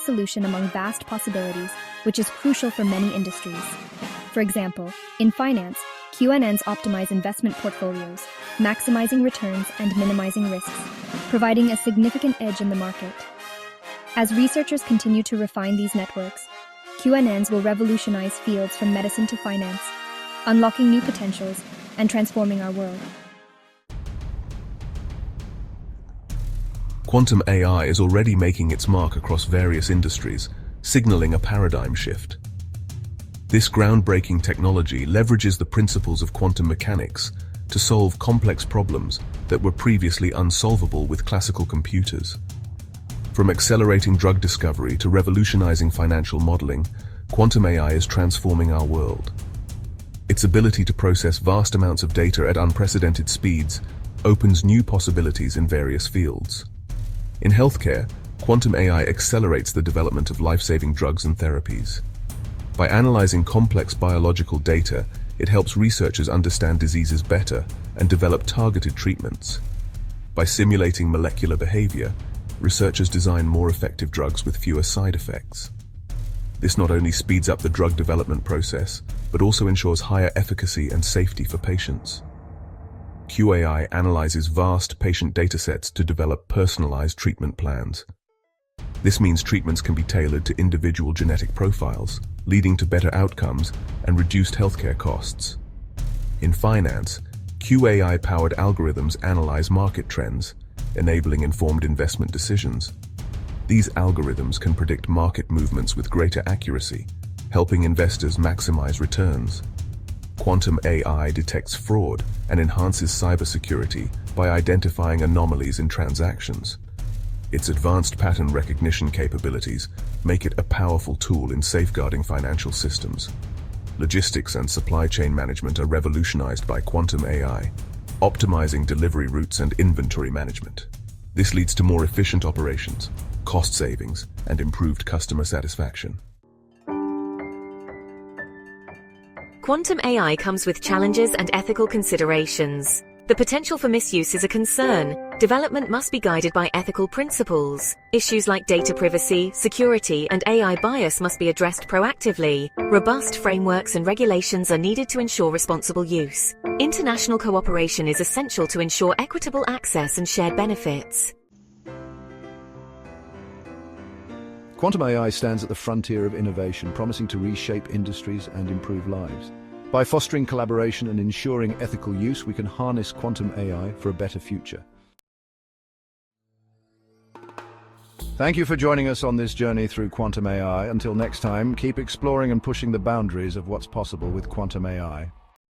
solution among vast possibilities, which is crucial for many industries. For example, in finance, QNNs optimize investment portfolios, maximizing returns and minimizing risks, providing a significant edge in the market. As researchers continue to refine these networks, QNNs will revolutionize fields from medicine to finance, unlocking new potentials and transforming our world. Quantum AI is already making its mark across various industries, signaling a paradigm shift. This groundbreaking technology leverages the principles of quantum mechanics to solve complex problems that were previously unsolvable with classical computers. From accelerating drug discovery to revolutionizing financial modeling, quantum AI is transforming our world. Its ability to process vast amounts of data at unprecedented speeds opens new possibilities in various fields. In healthcare, quantum AI accelerates the development of life-saving drugs and therapies. By analyzing complex biological data, it helps researchers understand diseases better and develop targeted treatments. By simulating molecular behavior, researchers design more effective drugs with fewer side effects. This not only speeds up the drug development process, but also ensures higher efficacy and safety for patients. QAI analyzes vast patient datasets to develop personalized treatment plans. This means treatments can be tailored to individual genetic profiles, leading to better outcomes and reduced healthcare costs. In finance, QAI-powered algorithms analyze market trends, enabling informed investment decisions. These algorithms can predict market movements with greater accuracy, helping investors maximize returns. Quantum AI detects fraud and enhances cybersecurity by identifying anomalies in transactions. Its advanced pattern recognition capabilities make it a powerful tool in safeguarding financial systems. Logistics and supply chain management are revolutionized by quantum AI, optimizing delivery routes and inventory management. This leads to more efficient operations, cost savings, and improved customer satisfaction. Quantum AI comes with challenges and ethical considerations. The potential for misuse is a concern. Development must be guided by ethical principles. Issues like data privacy, security, and AI bias must be addressed proactively. Robust frameworks and regulations are needed to ensure responsible use. International cooperation is essential to ensure equitable access and shared benefits. Quantum AI stands at the frontier of innovation, promising to reshape industries and improve lives. By fostering collaboration and ensuring ethical use, we can harness quantum AI for a better future. Thank you for joining us on this journey through quantum AI. Until next time, keep exploring and pushing the boundaries of what's possible with quantum AI.